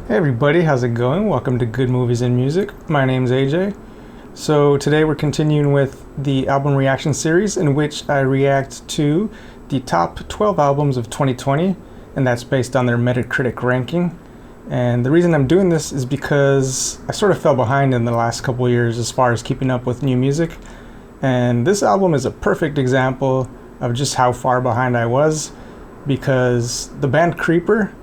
Hey everybody, how's it going? Welcome to Good Movies and Music. My name's AJ. So today we're continuing with the album reaction series in which I react to the top 12 albums of 2020, and that's based on their Metacritic ranking. And the reason I'm doing this is because I sort of fell behind in the last couple years as far as keeping up with new music. And this album is a perfect example of just how far behind I was, because the band Creeper,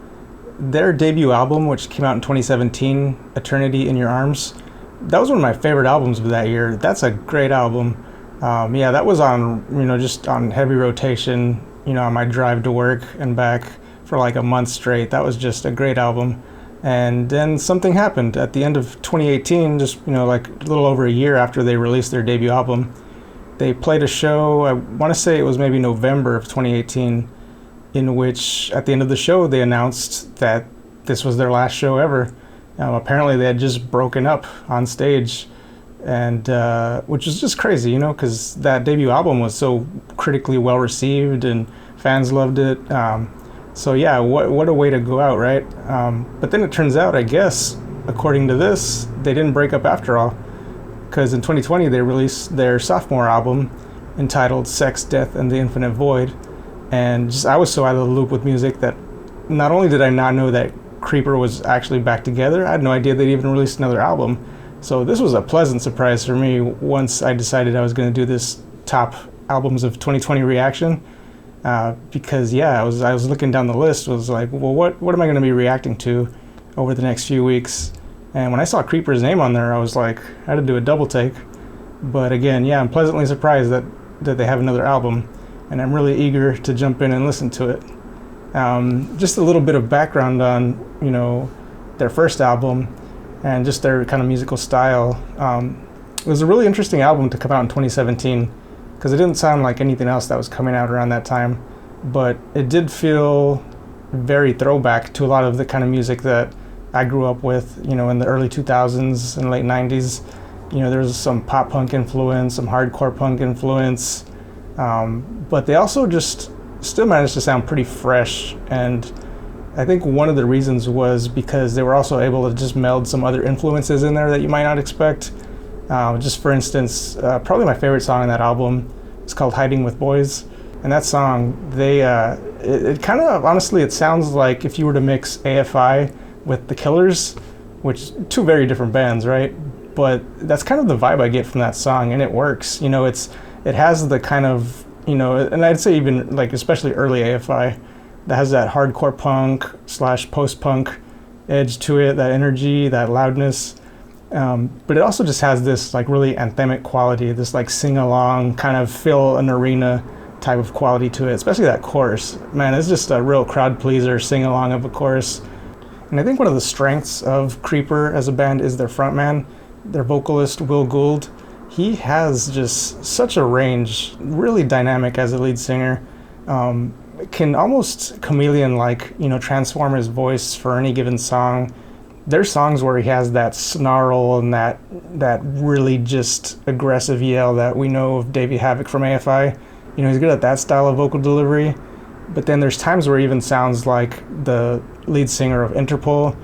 their debut album, which came out in 2017, Eternity in Your Arms, that was one of my favorite albums of that year. That's a great album. That was on, just on heavy rotation, on my drive to work and back for like a month straight. That was just a great album. And then something happened at the end of 2018, just, like a little over a year after they released their debut album. They played a show, I want to say it was maybe November of 2018, in which at the end of the show they announced that this was their last show ever. Apparently they had just broken up on stage, and which was just crazy, because that debut album was so critically well received and fans loved it. What a way to go out, right? But then it turns out, I guess, according to this, they didn't break up after all, because in 2020 they released their sophomore album entitled Sex, Death, and the Infinite Void. And I was so out of the loop with music that not only did I not know that Creeper was actually back together, I had no idea they'd even released another album. So this was a pleasant surprise for me once I decided I was going to do this top albums of 2020 reaction. Because I was looking down the list, was like, well, what am I going to be reacting to over the next few weeks? And when I saw Creeper's name on there, I was like, I had to do a double take. But again, I'm pleasantly surprised that they have another album, and I'm really eager to jump in and listen to it. Just a little bit of background on, their first album and just their kind of musical style. It was a really interesting album to come out in 2017 because it didn't sound like anything else that was coming out around that time, but it did feel very throwback to a lot of the kind of music that I grew up with, in the early 2000s and late 90s. There was some pop punk influence, some hardcore punk influence, but they also just still managed to sound pretty fresh. And I think one of the reasons was because they were also able to just meld some other influences in there that you might not expect. Just for instance, probably my favorite song on that album is called Hiding with Boys. And that song, it kind of, honestly, it sounds like if you were to mix AFI with The Killers, which two very different bands, right? But that's kind of the vibe I get from that song, and it works. It has the kind of, and I'd say even like especially early AFI, that has that hardcore punk / post-punk edge to it, that energy, that loudness. But it also just has this like really anthemic quality, this like sing-along kind of fill an arena type of quality to it, especially that chorus. Man, it's just a real crowd pleaser, sing-along of a chorus. And I think one of the strengths of Creeper as a band is their frontman, their vocalist, Will Gould. He has just such a range, really dynamic as a lead singer. Can almost chameleon-like, transform his voice for any given song. There's songs where he has that snarl and that really just aggressive yell that we know of Davey Havok from AFI. He's good at that style of vocal delivery. But then there's times where he even sounds like the lead singer of Interpol.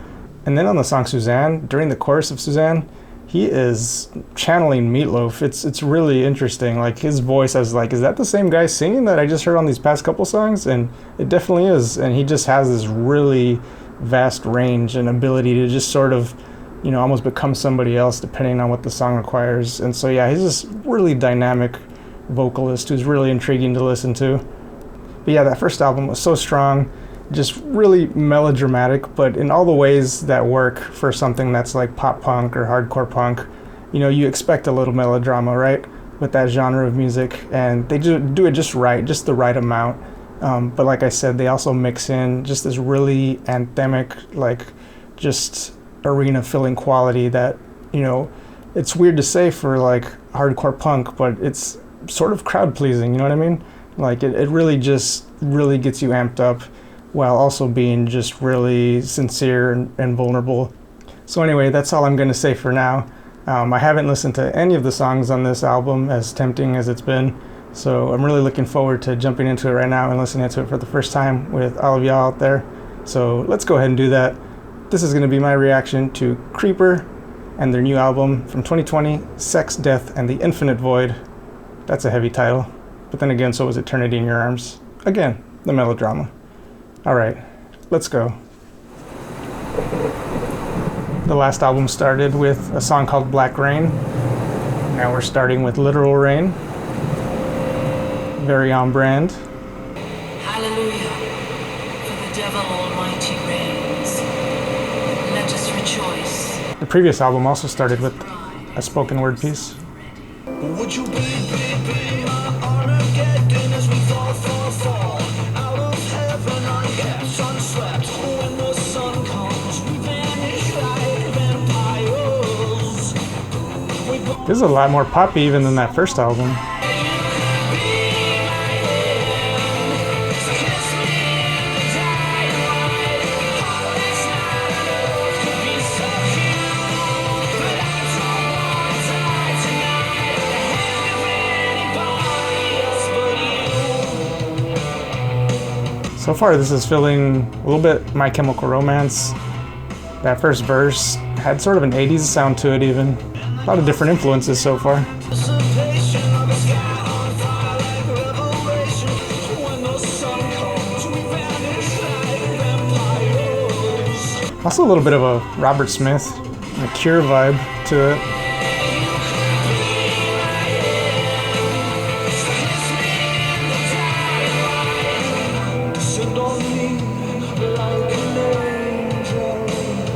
And then on the song Suzanne, during the chorus of Suzanne, he is channeling Meatloaf. It's really interesting. Like his voice, I was like, is that the same guy singing that I just heard on these past couple songs? And it definitely is. And he just has this really vast range and ability to just sort of, almost become somebody else depending on what the song requires. And so he's this really dynamic vocalist who's really intriguing to listen to. But that first album was so strong, just really melodramatic, but in all the ways that work for something that's like pop punk or hardcore punk. You expect a little melodrama, right, with that genre of music, and they do it just right, just the right amount. But like I said, they also mix in just this really anthemic, like just arena-filling quality that, it's weird to say for like hardcore punk, but it's sort of crowd-pleasing, you know what I mean? Like it really gets you amped up while also being just really sincere and vulnerable. So anyway, that's all I'm going to say for now. I haven't listened to any of the songs on this album, as tempting as it's been, so I'm really looking forward to jumping into it right now and listening to it for the first time with all of y'all out there. So let's go ahead and do that. this is going to be my reaction to Creeper and their new album from 2020, Sex, Death, and the Infinite Void. That's a heavy title. But then again, so was Eternity in Your Arms. Again, the melodrama. Alright, let's go. The last album started with a song called Black Rain. Now we're starting with Literal Rain. Very on brand. Hallelujah, for the devil almighty reigns. Let us rejoice. The previous album also started with a spoken word piece. Would you be Armageddon as we fall out of heaven on gas unswept? When the sun comes, we vanish like vampires. This is a lot more poppy even than that first album. So far, this is feeling a little bit My Chemical Romance. That first verse had sort of an 80s sound to it even. A lot of different influences so far. Also a little bit of a Robert Smith and a Cure vibe to it.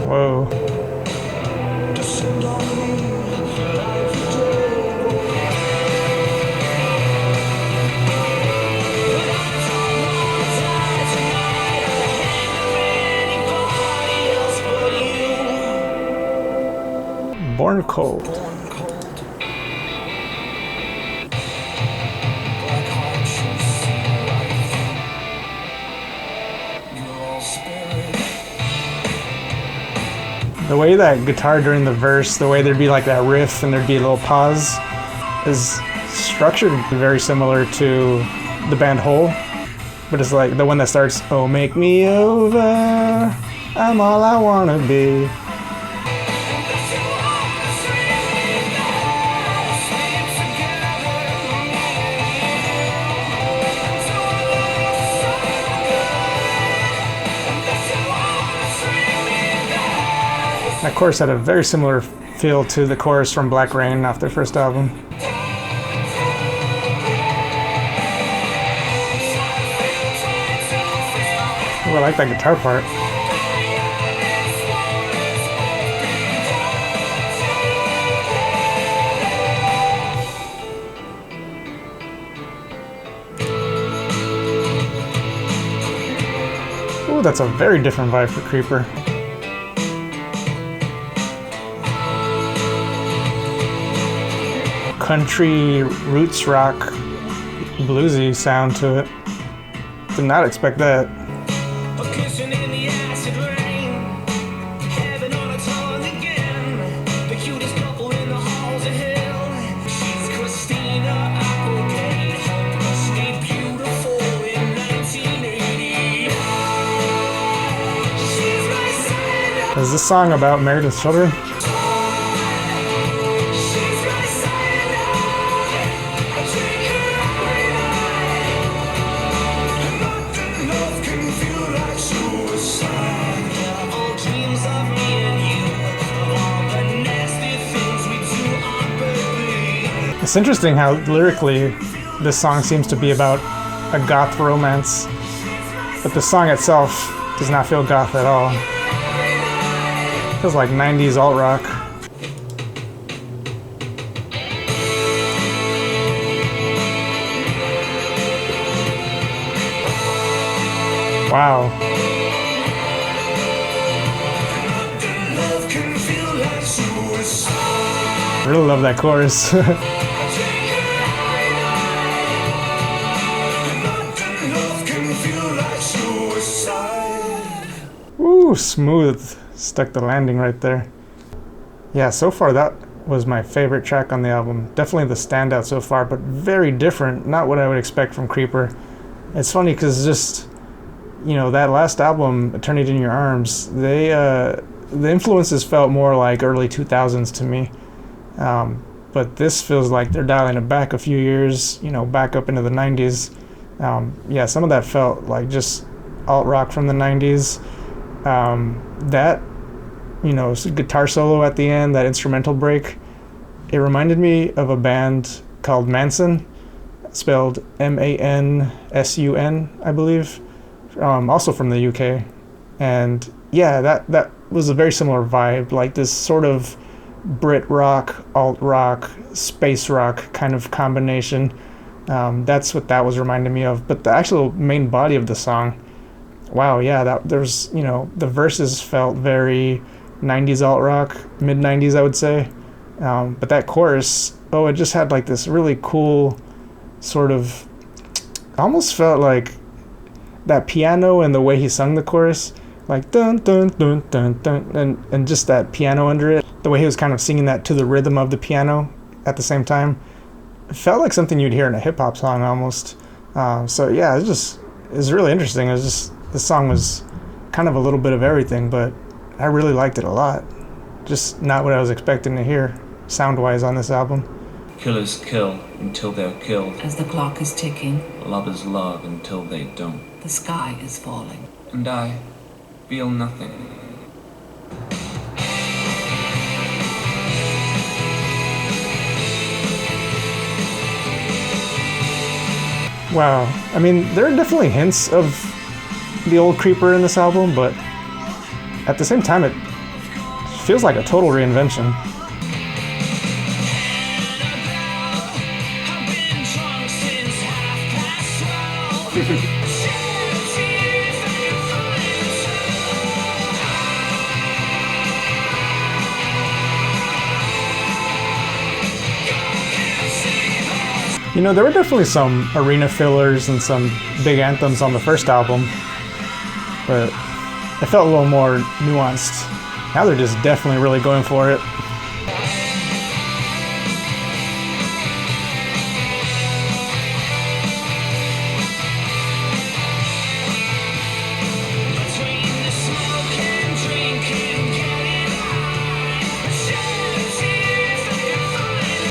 Whoa. Born Cold. The way that guitar during the verse, the way there'd be like that riff and there'd be a little pause, is structured very similar to the band Hole, but it's like the one that starts, "Oh, make me over, I'm all I wanna be." That chorus had a very similar feel to the chorus from Black Rain off their first album. Oh, I like that guitar part. Oh, that's a very different vibe for Creeper. Country roots rock bluesy sound to it. Did not expect that. Is this song about married with children? It's interesting how lyrically this song seems to be about a goth romance, but the song itself does not feel goth at all. It feels like 90s alt rock. Wow. I really love that chorus. Ooh, smooth. Stuck the landing right there. Yeah, so far that was my favorite track on the album. Definitely the standout so far, but very different. Not what I would expect from Creeper. It's funny because just that last album, Eternity in Your Arms, the influences felt more like early 2000s to me. But this feels like they're dialing it back a few years, back up into the 90s. Some of that felt like just alt rock from the 90s. That, guitar solo at the end, that instrumental break, it reminded me of a band called Manson, spelled Mansun, I believe, also from the UK. And yeah, that was a very similar vibe, like this sort of Brit rock, alt rock, space rock kind of combination. That's what that was reminding me of. But the actual main body of the song, wow, yeah, there's, the verses felt very 90s alt rock, mid 90s, I would say. But that chorus, it just had like this really cool sort of, almost felt like that piano and the way he sung the chorus, like dun dun dun dun dun, and just that piano under it, the way he was kind of singing that to the rhythm of the piano at the same time, it felt like something you'd hear in a hip-hop song almost. So yeah, it's really interesting. This song was kind of a little bit of everything, but I really liked it a lot. Just not what I was expecting to hear sound-wise on this album. Killers kill until they're killed. As the clock is ticking, Lovers love until they don't. the sky is falling. And I feel nothing. Wow. I mean, there are definitely hints of the old Creeper in this album, but at the same time, it feels like a total reinvention. There were definitely some arena fillers and some big anthems on the first album, but it felt a little more nuanced. Now they're just definitely really going for it.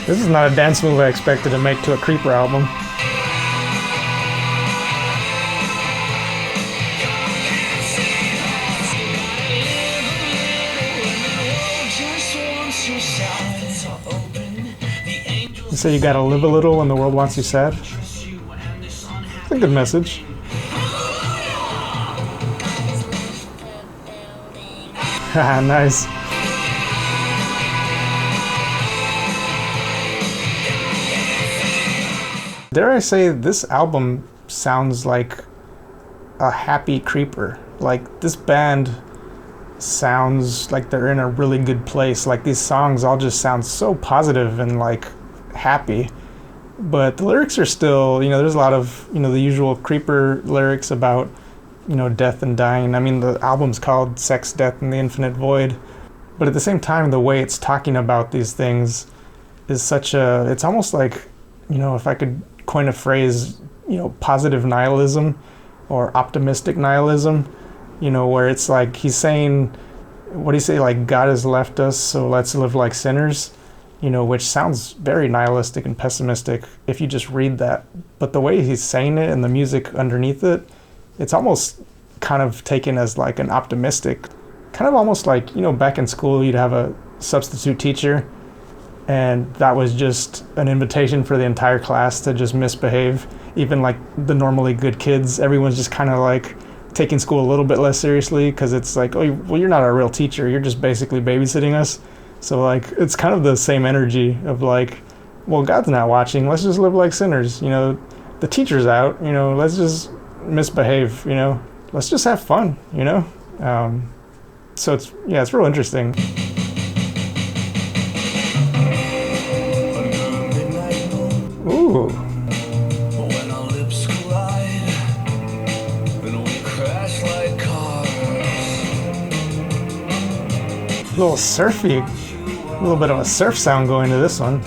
This is not a dance move I expected to make to a Creeper album. You say you gotta live a little when the world wants you sad? It's a good message. Haha, nice. Dare I say, this album sounds like a happy Creeper. Like, this band sounds like they're in a really good place. Like, these songs all just sound so positive and, like, happy. But the lyrics are still, there's a lot of, the usual Creeper lyrics about, death and dying. I mean, the album's called Sex, Death, and the Infinite Void. But at the same time, the way it's talking about these things is it's almost like, if I could coin a phrase, positive nihilism or optimistic nihilism, where it's like he's saying, what do you say, like, God has left us, so let's live like sinners, which sounds very nihilistic and pessimistic if you just read that. But the way he's saying it and the music underneath it, it's almost kind of taken as like an optimistic, kind of almost like, back in school you'd have a substitute teacher, and that was just an invitation for the entire class to just misbehave. Even like the normally good kids, everyone's just kind of like taking school a little bit less seriously because it's like, oh, well, you're not our real teacher. You're just basically babysitting us. So like, it's kind of the same energy of like, well, God's not watching. Let's just live like sinners. The teacher's out. Let's just misbehave. Let's just have fun. So it's real interesting. Ooh. When our lips collide, then we crash like cars. A little surfy, a little bit of a surf sound going to this one.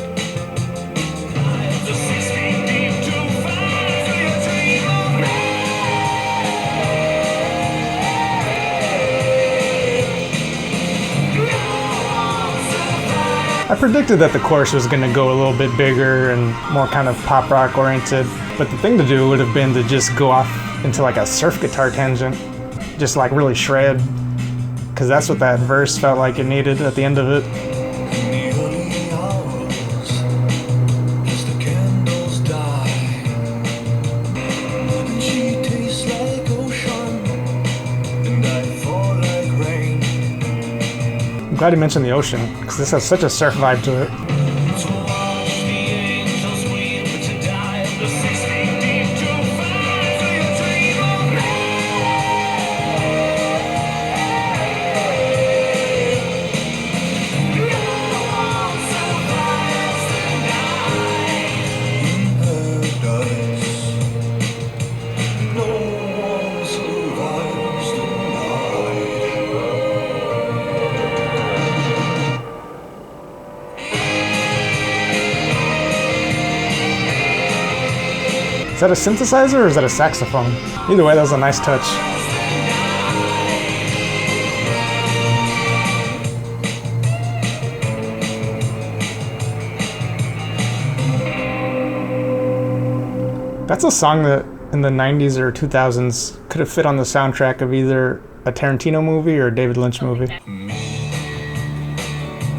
I predicted that the chorus was going to go a little bit bigger and more kind of pop rock oriented, but the thing to do would have been to just go off into like a surf guitar tangent, just like really shred, because that's what that verse felt like it needed at the end of it. In the early hours, as the candles die, and she tastes like ocean, and I fall like rain. I'm glad you mentioned the ocean, because this has such a surf vibe to it. To watch the angels weep to die, the 6 feet deep to find for your dream of me. No one survives the night in paradise. No one survives the night. Is that a synthesizer or is that a saxophone? Either way, that was a nice touch. That's a song that in the 90s or 2000s could have fit on the soundtrack of either a Tarantino movie or a David Lynch movie.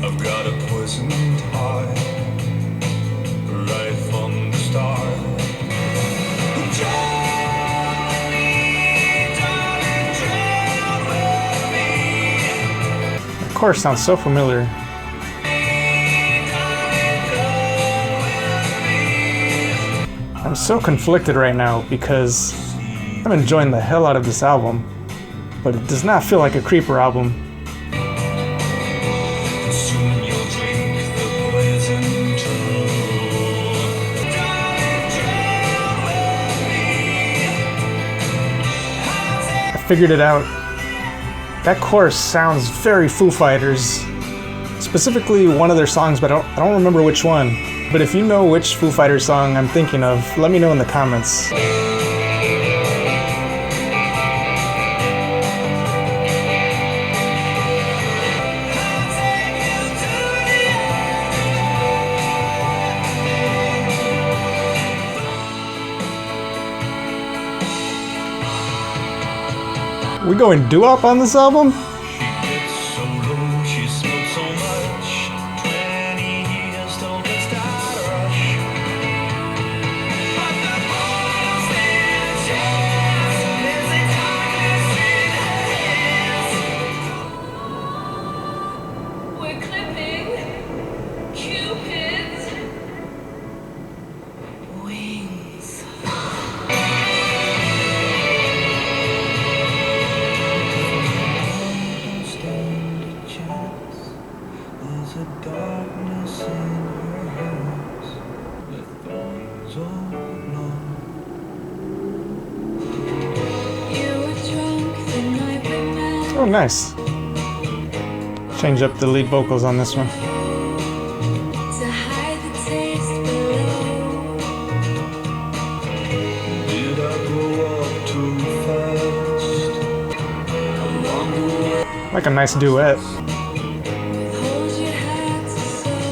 I've got a poisoned heart right from the start. The chorus sounds so familiar. I'm so conflicted right now because I'm enjoying the hell out of this album, but it does not feel like a Creeper album. Soon you'll drink the poison too. I figured it out. That chorus sounds very Foo Fighters. Specifically one of their songs, but I don't remember which one. But if you know which Foo Fighters song I'm thinking of, let me know in the comments. We going doo-wop on this album? She gets so low, she smokes so much. 20 years don't get started rush. But the boys stand a chance. There's a darkness in her hands. We're clipping Cupid's wings. Don't stand a chance. There's a darkness in her hands. The thorns all know. You were drunk the night we met. Oh, nice. Change up the lead vocals on this one. To hide the taste below. Did I grow up too fast? Along the way, Like a nice duet. Withhold your heart to soul.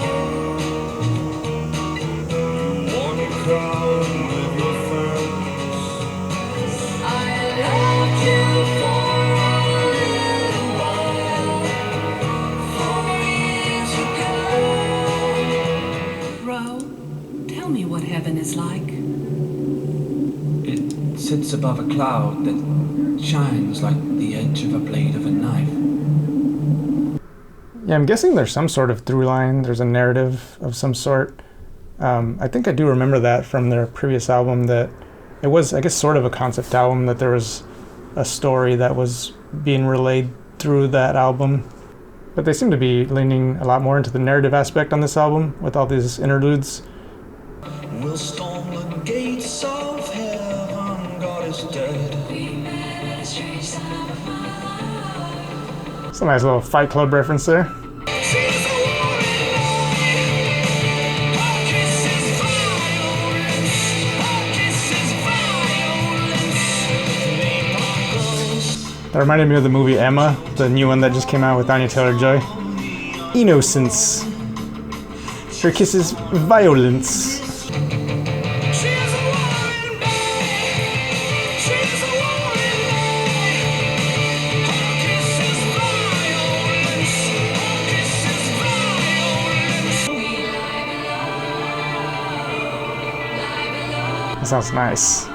walk a crowd with your friends. I loved you for a little while. 4 years ago. Ro, tell me what heaven is like. It sits above a cloud that shines like the edge of a blade of a knife. Yeah, I'm guessing there's some sort of through line. There's a narrative of some sort. I think I do remember that from their previous album, that it was, I guess, sort of a concept album, that there was a story that was being relayed through that album. But they seem to be leaning a lot more into the narrative aspect on this album with all these interludes. We'll storm the gates of heaven. God is dead. We met at a strange time of my life. It's a nice little Fight Club reference there. She's a warning boy. Her kiss is violence. Her kiss is violence. That reminded me of the movie Emma, the new one that just came out with Anya Taylor-Joy. Innocence. Her kisses violence. She's a war in me. She's a war in me. Her kiss is violence. Her kiss is violence. That sounds nice.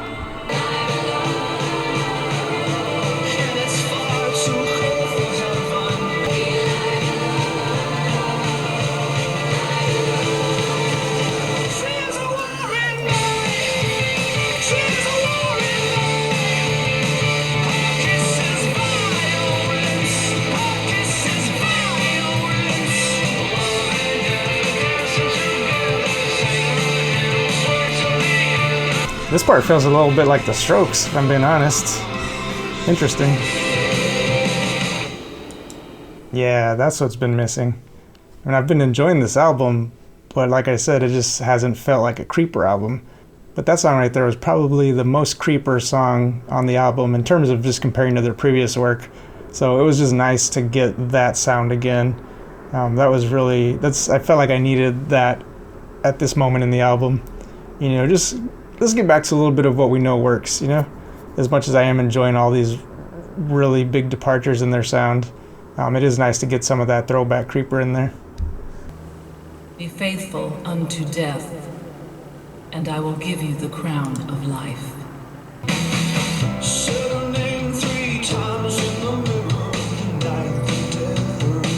And it's far too cold for heaven. She's a war in me. She's a war in me. Her kiss is violence. Her kiss is violence. This part feels a little bit like The Strokes, if I'm being honest. Interesting. Yeah, that's what's been missing. I mean, I've been enjoying this album, but like I said, it just hasn't felt like a Creeper album. But that song right there was probably the most Creeper song on the album in terms of just comparing to their previous work. So it was just nice to get that sound again. That was really, I felt like I needed that at this moment in the album. You know, just let's get back to a little bit of what we know works, you know? As much as I am enjoying all these really big departures in their sound, it is nice to get some of that throwback Creeper in there. Be faithful unto death, and I will give you the crown of life. Said her name 3 times in the mirror. The night the dead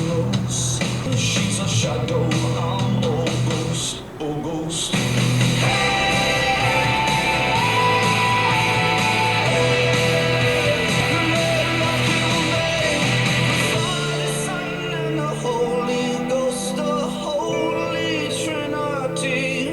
rose. She's a shadow, I'm a ghost, oh ghost. Father, Son, and the Holy Ghost, the Holy Trinity.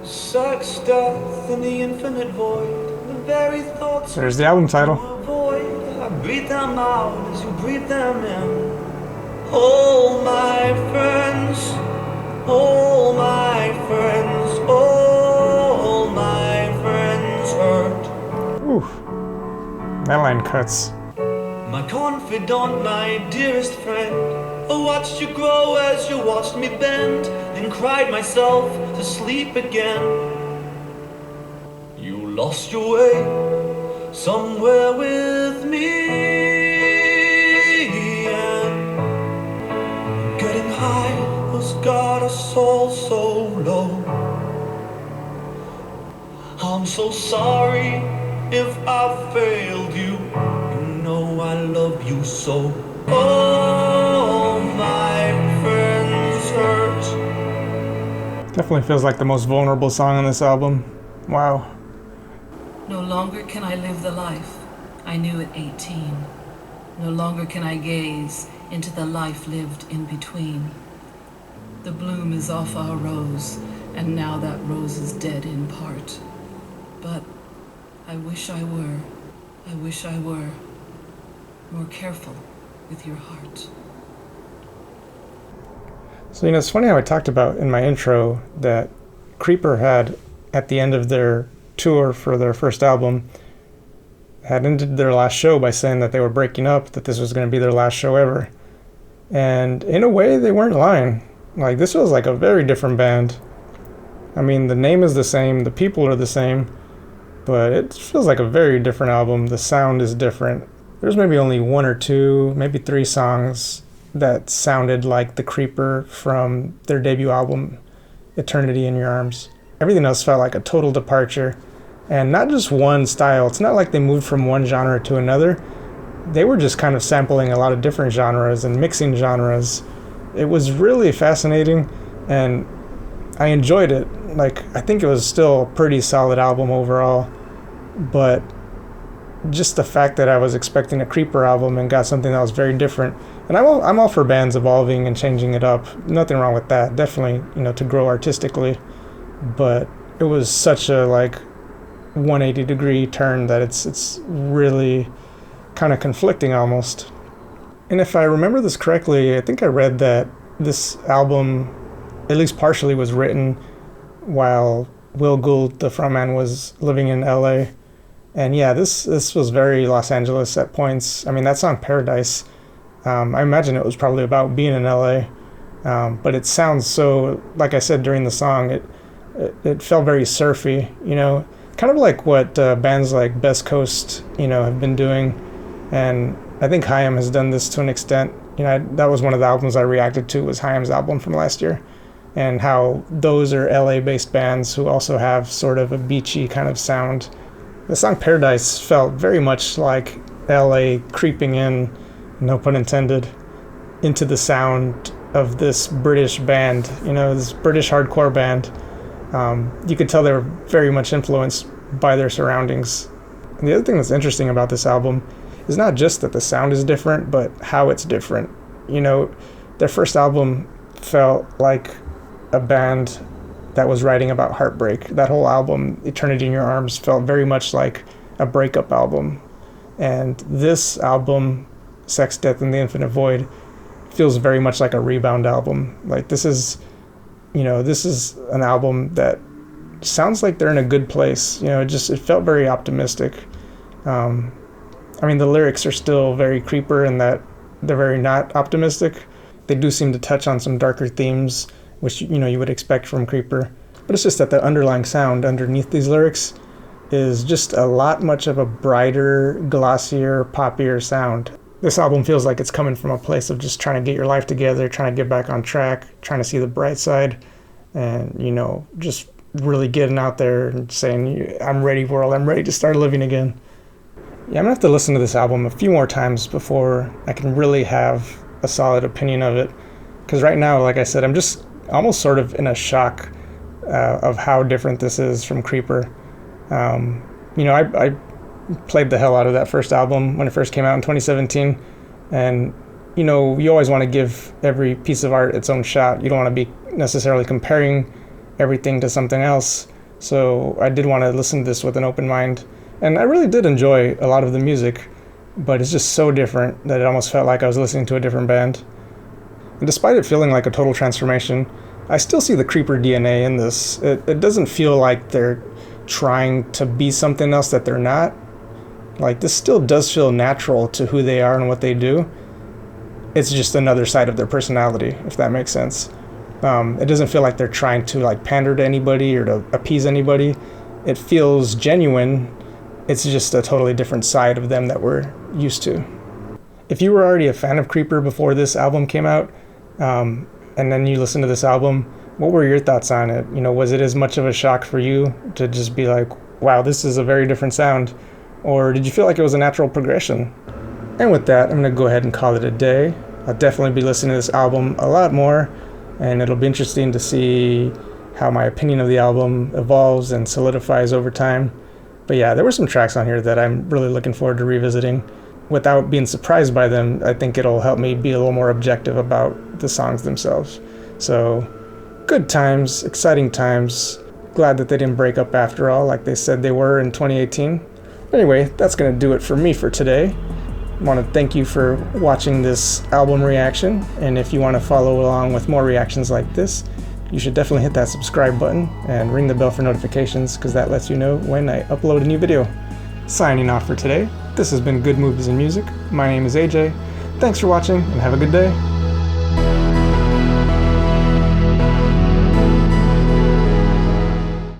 Sex, death, and the infinite void. The very thoughts There's the album title. you avoid. I breathe them out as you breathe them in. Oh, my friends. Oh, my friends. Oh, my friends hurt. Ooh, that line cuts. My confidant, my dearest friend, I watched you grow as you watched me bend, then cried myself to sleep again. You lost your way somewhere with me, and getting high has got us all so low. I'm so sorry if I failed you. You know I love you so. Oh, my friends hurt. Definitely feels like the most vulnerable song on this album. Wow. No longer can I live the life I knew at 18. No longer can I gaze into the life lived in between. The bloom is off our rose, and now that rose is dead in part. But I wish I were more careful with your heart. So, you know, it's funny how I talked about in my intro that Creeper had, at the end of their tour for their first album, had ended their last show by saying that they were breaking up, that this was going to be their last show ever. And in a way, they weren't lying. Like, this was like a very different band. I mean, the name is the same, the people are the same, but it feels like a very different album. The sound is different. There's maybe only 1 or 2, maybe 3 songs that sounded like the Creeper from their debut album, Eternity in Your Arms. Everything else felt like a total departure, and not just one style. It's not like they moved from one genre to another. They were just kind of sampling a lot of different genres and mixing genres. It was really fascinating, and I enjoyed it. Like, I think it was still a pretty solid album overall, but just the fact that I was expecting a Creeper album and got something that was very different. And I'm all for bands evolving and changing it up. Nothing wrong with that. Definitely, you know, to grow artistically. But it was such a, like, 180-degree turn that it's really kind of conflicting almost. And if I remember this correctly, I think I read that this album, at least partially, was written while Will Gould, the frontman, was living in LA. And yeah, this was very Los Angeles at points. I mean, that song Paradise, I imagine it was probably about being in LA. But it sounds so, like I said during the song, it felt very surfy, you know, kind of like what bands like Best Coast, you know, have been doing. And I think Haim has done this to an extent. You know, that was one of the albums I reacted to, was Haim's album from last year. And how those are LA-based bands who also have sort of a beachy kind of sound. The song Paradise felt very much like LA creeping in, no pun intended, into the sound of this British band, you know, this British hardcore band. You could tell they were very much influenced by their surroundings. And the other thing that's interesting about this album is not just that the sound is different, but how it's different. You know, their first album felt like a band that was writing about heartbreak. That whole album, Eternity in Your Arms, felt very much like a breakup album. And this album, Sex, Death, and the Infinite Void, feels very much like a rebound album. Like this is an album that sounds like they're in a good place. You know, it felt very optimistic. I mean, the lyrics are still very Creeper in that they're very not optimistic. They do seem to touch on some darker themes, which, you know, you would expect from Creeper. But it's just that the underlying sound underneath these lyrics is just a lot much of a brighter, glossier, poppier sound. This album feels like it's coming from a place of just trying to get your life together, trying to get back on track, trying to see the bright side, and, you know, just really getting out there and saying, I'm ready, world, I'm ready to start living again. Yeah, I'm gonna have to listen to this album a few more times before I can really have a solid opinion of it. Because right now, like I said, I'm just almost sort of in a shock of how different this is from Creeper. You know, I played the hell out of that first album when it first came out in 2017. And, you know, you always want to give every piece of art its own shot. You don't want to be necessarily comparing everything to something else. So I did want to listen to this with an open mind. And I really did enjoy a lot of the music, but it's just so different that it almost felt like I was listening to a different band. And despite it feeling like a total transformation, I still see the Creeper DNA in this. It doesn't feel like they're trying to be something else that they're not. Like, this still does feel natural to who they are and what they do. It's just another side of their personality, if that makes sense. It doesn't feel like they're trying to, like, pander to anybody or to appease anybody. It feels genuine. It's just a totally different side of them that we're used to. If you were already a fan of Creeper before this album came out, and then you listen to this album, what were your thoughts on it? You know, was it as much of a shock for you to just be like, wow, this is a very different sound? Or did you feel like it was a natural progression? And with that, I'm going to go ahead and call it a day. I'll definitely be listening to this album a lot more, and it'll be interesting to see how my opinion of the album evolves and solidifies over time. But yeah, there were some tracks on here that I'm really looking forward to revisiting. Without being surprised by them, I think it'll help me be a little more objective about the songs themselves. So, good times, exciting times. Glad that they didn't break up after all, like they said they were in 2018. Anyway, that's going to do it for me for today. I want to thank you for watching this album reaction, and if you want to follow along with more reactions like this, you should definitely hit that subscribe button and ring the bell for notifications, because that lets you know when I upload a new video. Signing off for today, this has been Good Movies and Music. My name is AJ. Thanks for watching, and have a good day.